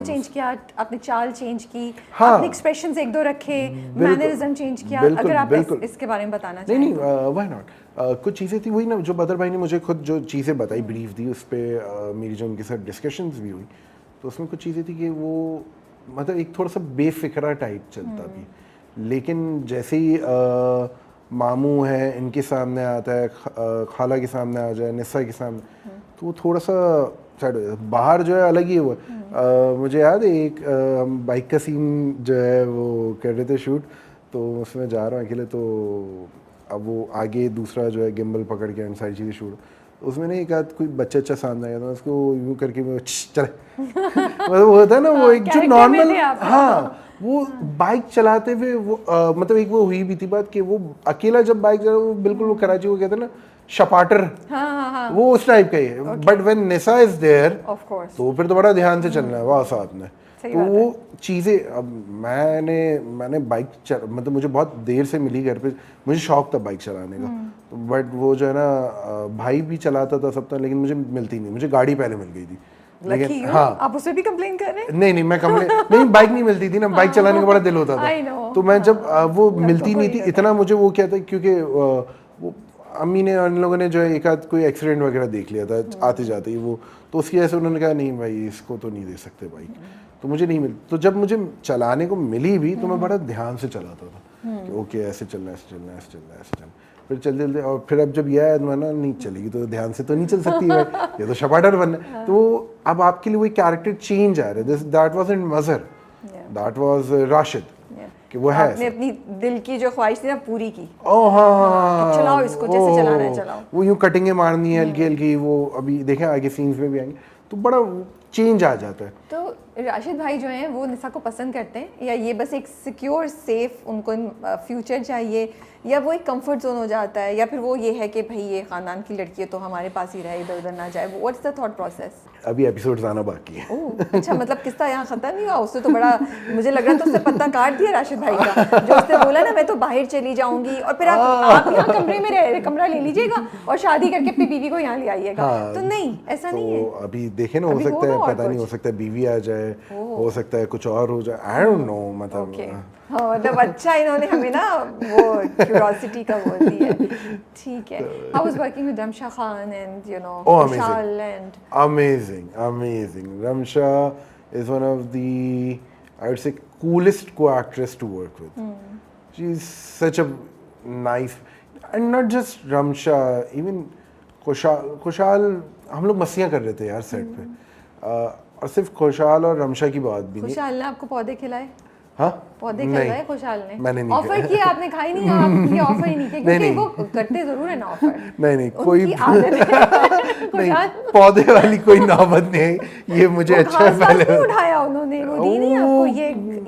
Change किया, आपने चाल चेंज की, हाँ, आपने एक्सप्रेशंस एक दो रखे, मैनरिज्म चेंज किया, अगर आप इसके बारे में बताना चाहें। नहीं व्हाई नॉट। कुछ चीज़ें थी वही ना जो बदर भाई ने मुझे खुद जो चीज़ें बताई, ब्रीफ दी, उस पर मेरी जो उनके साथ डिस्कशंस भी हुई, तो उसमें कुछ चीज़ें थी कि वो मतलब एक थोड़ा सा बेफिक्रा टाइप चलता भी, लेकिन जैसे ही मामू है इनके सामने आता है, खाला के सामने आ जाए, निस्सा के सामने, तो वो थोड़ा सा साइड हो जाता है। बाहर जो है अलग ही हुआ। मुझे याद है एक बाइक का सीन जो है वो कर रहे थे शूट, तो उसमें जा रहा हूँ अकेले, तो अब वो आगे दूसरा जो है गिम्बल पकड़ के सारी चीज़ें शूट, उसमें ना एक आध कोई बच्चा सामने आया था, उसको यूँ करके मैं चले मतलब वो होता है ना वो एक जो नॉर्मल, हाँ वो बाइक चलाते हुए वो मतलब एक वो हुई भी थी बात कि वो अकेला जब बाइक चला, वो बिल्कुल वो कराची को कहते हैं ना शपाटर, वो उस टाइप का ही है। But when Nisa is there तो फिर तो बड़ा ध्यान से चलना है वहाँ साथ में। तो वो चीज़ें अब मैंने बाइक मतलब मुझे बहुत देर से मिली घर पे, मुझे शौक था बाइक चलाने का, बट वो जो है ना भाई भी चलाता था सब था, लेकिन मुझे मिलती नहीं, मुझे गाड़ी पहले मिल गई थी। लेकिन हाँ, आप उससे भी कंप्लेन कर रहे हैं? नहीं मैं कंप्लेन नहीं, बाइक नहीं मिलती थी ना, बाइक चलाने का बड़ा दिल होता था, तो मैं जब वो मिलती नहीं थी इतना, मुझे वो क्या था क्योंकि वो अम्मी ने और इन लोगों ने जो है एक आध कोई एक्सीडेंट वगैरह देख लिया था आते जाते ही वो, तो उसकी वजह से उन्होंने कहा नहीं भाई इसको तो नहीं दे सकते बाइक, तो मुझे नहीं मिली। तो जब मुझे चलाने को मिली भी तो मैं बड़ा ध्यान से चलाता था कि ओके ऐसे चलना ऐसे चलना ऐसे चलना ऐसे चलना, फिर चलते चलते और फिर अब जब यह आया ना नहीं चलेगी तो ध्यान से तो नहीं चल सकती है, ये तो शपाटर बनना। तो अब आपके लिए वही कैरेक्टर चेंज आ रहा है, that wasn't Mazhar, that was Rashid, कि वो है आपने अपनी दिल की जो ख्वाहिश थी ना पूरी की। ओह हाँ, चलाओ इसको जैसे चलाना है चलाओ। वो यूं कटिंगे मारनी है हल्की हल्की, वो अभी देखें आगे सीन्स में भी आएंगे तो बड़ा चेंज आ जाता है। तो राशिद भाई जो हैं वो निसा को पसंद करते हैं, या ये बस एक सिक्योर सेफ उनको फ्यूचर चाहिए, या वो एक कंफर्ट जोन हो जाता है, या फिर वो ये है कि भाई ये ख़ानदान की लड़की है तो हमारे पास ही रहे, इधर उधर ना जाए? What's the thought process? अभी एपिसोड्स आना बाकी है। ओह अच्छा, मतलब किस्सा यहाँ ख़त्म नहीं हुआ? उससे तो बड़ा मुझे लग रहा था उसने पत्ता काट दिया राशिद भाई का, जो उसने बोला ना मैं तो बाहर चली जाऊंगी और फिर आप यहाँ कमरे में कमरा ले लीजिएगा और शादी करके अपनी बीवी को यहाँ ले आइएगा। तो नहीं, ऐसा नहीं है। अभी देखे ना, हो सकता है पता नहीं, हो सकता है बीवी आ जाए, हो सकता है कुछ और हो जाए, आई डोंट नो, मतलब मतलब अच्छा इन्होंने हमें ना वो क्यूरियोसिटी का बोल दी है। ठीक है। How was working with Ramsha Khan and you know Kushal and amazing. Ramsha is one of the, I would say, coolest co-actress to work with. She's such a nice, and not just Ramsha, even Khushal हम लोग मस्तियाँ कर रहे थे यार set पे, और सिर्फ खुशाल और रमशा की बात भी नहीं। खुशाल ने आपको पौधे खिलाए? हाँ, पौधे खिलाए खुशाल ने? मैंने नहीं ऑफर किया, आपने खाई नहीं, आप ये ऑफर ही नहीं किया क्योंकि वो करते जरूर है ना ऑफर। नहीं कोई नहीं, पौधे वाली कोई नौबत नहीं है, ये मुझे अच्छा है। पहले उठाया उन्होंने, वो दी नहीं आपको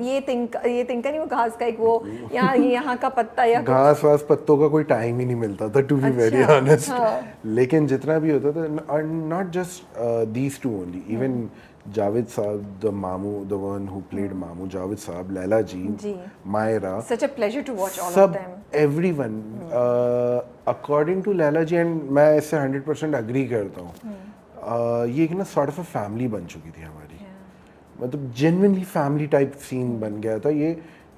ये तिनका नहीं, वो घास का एक वो यहाँ का पत्ता, या घास वास पत्तों का कोई टाइम ही नहीं मिलता था टू बी वेरी ऑनेस्ट। लेकिन जितना भी होता था, not just these two only, even Javed साहब, the Mamu, the one who played Mamu, Javed साहब, लैला जी, Myra, such a pleasure to watch all of them. Everyone, according to Laila ji, and मैं इससे 100% agree करता हूँ, ये एक ना sort of a family बन चुकी थी हमारी, मतलब genuinely family type scene बन गया था ये,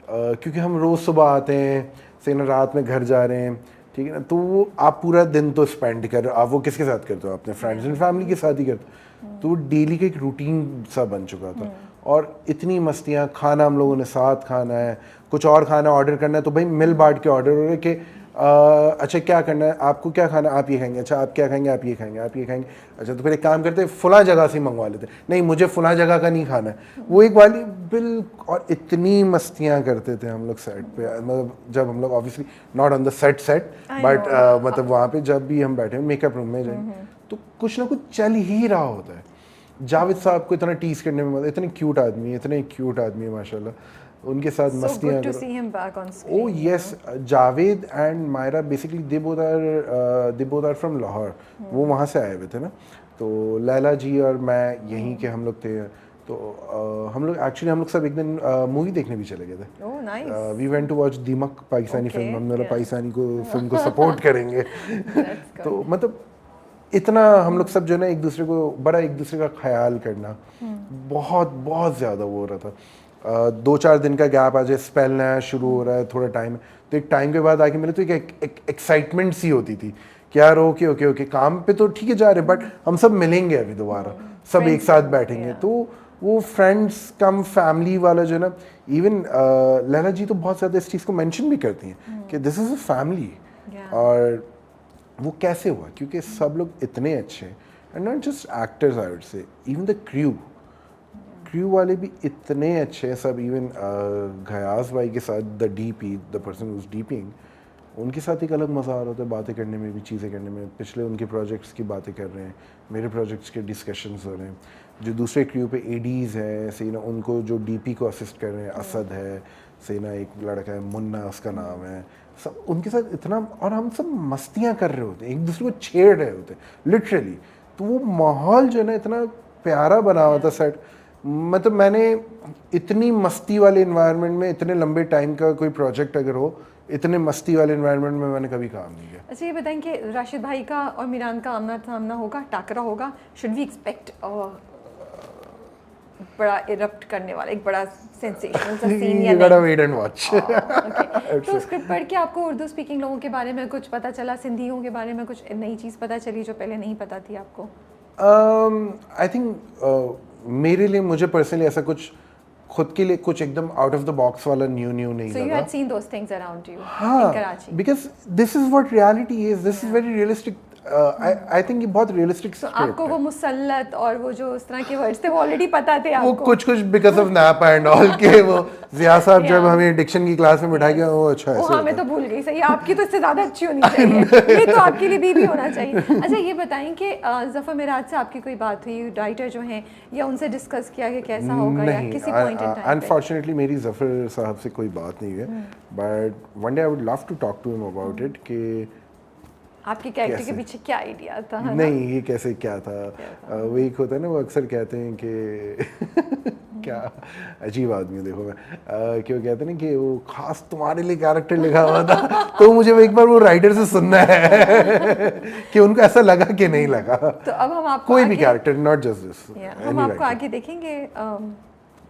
क्योंकि हम रोज़ सुबह आते हैं, से ना रात में घर जा रहे हैं, ठीक है ना, तो आप पूरा दिन तो स्पेंड कर, आप वो किसके साथ करते हो? अपने फ्रेंड्स एंड फैमिली के साथ ही करते हो, तो वो डेली का एक रूटीन सा बन चुका था। और इतनी मस्तियाँ, खाना हम लोगों ने साथ खाना है, कुछ और खाना ऑर्डर करना है तो भाई मिल बांट के ऑर्डर हो रहे कि अच्छा क्या करना है, आपको क्या खाना, आप ये खाएंगे, अच्छा आप क्या खाएंगे, आप ये खाएंगे, आप ये खाएंगे, अच्छा तो फिर एक काम करते फुला जगह से मंगवा लेते, नहीं मुझे फुला जगह का नहीं खाना है, वो एक वाली बिल। और इतनी मस्तियाँ करते थे हम लोग सेट पे, मतलब जब हम लोग obviously not on the set but मतलब वहाँ पे जब भी हम बैठे मेकअप रूम में जाए तो कुछ ना कुछ चल ही रहा होता है। जावेद साहब को इतना टीज करने में मजा, इतने क्यूट आदमी है माशाल्लाह, उनके साथ मस्तियाँ करो। Oh yes, Javed and Myra basically they both are from Lahore, वो वहाँ से आए हुए थे ना, तो लैला जी और मैं यहीं के हम लोग थे, तो हम लोग सब एक दिन मूवी देखने भी चले गए थे। वी वेंट टू वॉच दीमक, पाकिस्तानी फिल्म, हम लोग पाकिस्तानी को फिल्म को सपोर्ट करेंगे। तो मतलब इतना हम लोग सब जो है ना एक दूसरे को बड़ा एक दूसरे का ख्याल करना, बहुत बहुत ज़्यादा वो हो रहा था। 2-4 दिन का गैप आ जाए, स्पेल नया शुरू हो रहा है, थोड़ा टाइम, तो एक टाइम के बाद आके मिले तो एक एक्साइटमेंट सी होती थी कि यार ओके ओके ओके, काम पे तो ठीक है जा रहे हैं, बट हम सब मिलेंगे अभी दोबारा, सब एक साथ बैठेंगे। तो वो फ्रेंड्स कम फैमिली वाला जो है ना, इवन लैला जी तो बहुत ज़्यादा इस चीज़ को मेंशन भी करती हैं कि दिस इज़ अ फैमिली। और वो कैसे हुआ, क्योंकि सब लोग इतने अच्छे हैं, and not just actors, I would say even the crew वाले भी इतने अच्छे हैं सब। इवन घयास भाई के साथ the DP, the person whose dipping, उनके साथ एक अलग मज़ा आ रहा होता है बातें करने में भी, चीज़ें करने में। पिछले उनके प्रोजेक्ट्स की बातें कर रहे हैं, मेरे प्रोजेक्ट्स के डिस्कशंस हो रहे हैं। जो दूसरे क्रू पे एडीज़ हैं, सही ना, उनको जो डीपी को असिस्ट कर रहे हैं, असद है, सही ना, एक लड़का है मुन्ना उसका नाम है, सब उनके साथ इतना, और हम सब मस्तियाँ कर रहे होते हैं, एक दूसरे को छेड़ रहे होते हैं लिटरली। तो वो माहौल जो है ना इतना प्यारा बना हुआ था सेट। मतलब मैंने इतनी मस्ती वाले इन्वायरमेंट में इतने लंबे टाइम का कोई प्रोजेक्ट अगर हो, इतने मस्ती वाले इन्वायरमेंट में मैंने कभी काम नहीं किया। अच्छा, ये बताएं कि राशिद भाई का और मीरान का आमना सामना होगा, टाकरा होगा, शुड वी एक्सपेक्ट बड़ा इरप्ट करने वाला एक बड़ा सेंसेशनल सा सीन या नहीं? Wait and watch. तो स्क्रिप्ट पढ़ के आपको उर्दू स्पीकिंग लोगों के बारे में कुछ पता चला, सिंधियों के बारे में कुछ नई चीज़ पता चली जो पहले नहीं पता थी आपको? आई थिंक मेरे लिए, मुझे पर्सनली ऐसा कुछ खुद के लिए कुछ एकदम आउट ऑफ द बॉक्स वाला न्यू नहीं So you लगा। had seen those things around you हाँ, in Karachi. because this is what reality is. This is very realistic. I think ये बहुत रियलिस्टिक तो आपको वो मुसल्लत और वो जो उस तरह के वर्ड्स थे वो ऑलरेडी पता थे वो आपको? कुछ बिकॉज ऑफ नापा एंड ऑल के वो जिया साहब जब हमें डिक्शन की क्लास में बिठा के, वो अच्छा वो ऐसे हाँ, मैं तो भूल गई। सही, आपकी तो इससे ज़्यादा अच्छी होनी चाहिए, ये तो आपके लिए भी होना चाहिए। अच्छा, ये बताएं कि ज़फ़र मिराज से आपकी कोई बात हुई, राइटर जो हैं, या उनसे डिस्कस किया कि कैसा होगा या किसी पॉइंट इन टाइम? अनफॉर्चुनेटली मेरी जफर साहब से कोई बात नहीं है, but one day I would love to talk to him about it कि आपके कैरेक्टर के पीछे क्या आइडिया था, है ना? नहीं, ये कैसे क्या था। वो एक होता है ना, वो अक्सर कहते हैं कि क्या अजीब आदमी, देखो मैं क्यों कहते हैं ना कि वो खास तुम्हारे लिए कैरेक्टर लिखा हुआ था। तो मुझे एक बार वो राइटर से सुनना है कि उनको ऐसा लगा कि नहीं लगा। तो अब हम आपको कोई भी कैरेक्टर, नॉट जस्ट दिस, हम आपको आगे देखेंगे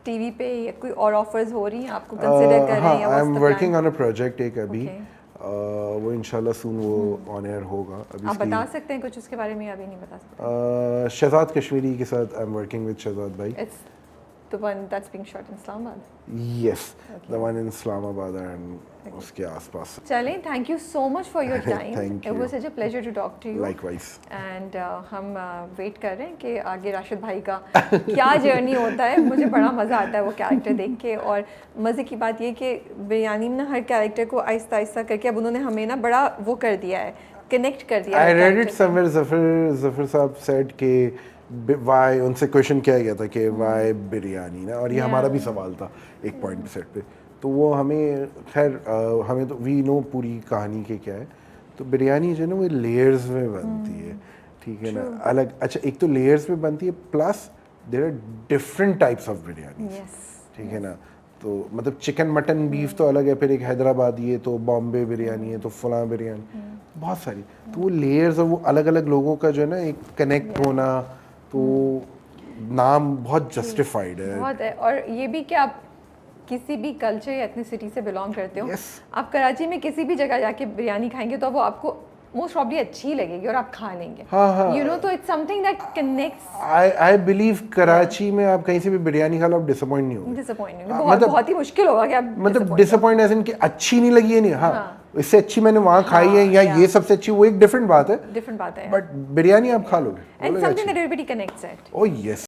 टीवी पे, या कोई और ऑफर्स हो रही हैं आपको, कंसीडर कर रहे हैं? आई am working on a project एक अभी, वो इंशाल्लाह सून वो ऑन एयर होगा। अभी आप बता सकते हैं कुछ उसके बारे में? अभी नहीं बता सकते। शहजाद कश्मीरी के साथ I am working with Shahzad भाई। It's the one that's being shot in Islamabad? Yes, the one in Islamabad and उसके आसपास। चलें, thank you so much for your time, Thank it you. Was such a pleasure to talk to you. Likewise. And हम wait कर रहे हैं कि आगे राशिद भाई का क्या जर्नी होता है। मुझे बड़ा मज़ा आता है वो कैरेक्टर देख के, और मज़े की बात ये कि बिरयानी में ना हर कैरेक्टर को आहिस्ता आहिस्ता करके अब उन्होंने हमें ना बड़ा वो कर दिया है, कनेक्ट कर दिया है। I read it somewhere, Zafar साहब सेड कि वाई, उनसे क्वेश्चन किया गया था कि वाई बिरयानी ना, और ये हमारा भी सवाल था एक पॉइंट पे सेट पे। तो वो हमें खैर हमें तो वी नो पूरी कहानी के क्या है। तो बिरयानी जो है ना वो लेयर्स में बनती है, ठीक है ना, अलग। अच्छा, एक तो लेयर्स में बनती है, plus there are different types of biryani, ठीक है ना। तो मतलब चिकन मटन बीफ तो अलग है, फिर एक हैदराबादी है, तो बॉम्बे बिरयानी है, तो फलां बिरयानी, बहुत सारी। तो वो लेयर्स और वो अलग अलग लोगों का जो है ना एक कनेक्ट होना, तो नाम बहुत जस्टिफाइड है। बहुत है। और ये भी कि आप किसी भी कल्चर या एथनिसिटी से बिलोंग करते हो, Yes. आप कराची में किसी भी जगह जाके बिरयानी खाएंगे तो वो आपको मोस्ट प्रॉब्ली अच्छी लगेगी और आप खा लेंगे, हाँ। You know. तो it's something that connects. I believe Karachi में आप कहीं से भी बिरयानी खा लो, आप डिसअपॉइंट नहीं होंगे। डिसअपॉइंटिंग मतलब- बहुत ही मुश्किल होगा कि आप मतलब डिसअपॉइंट एज इन कि अच्छी नहीं लगी है, नहीं, हाँ इससे अच्छी मैंने वहाँ खाई है, या ये सबसे अच्छी, वो एक डिफरेंट बात है, डिफरेंट बात है। बट बिरयानी आप खा लोगे। And something that everybody connects at. Oh yes.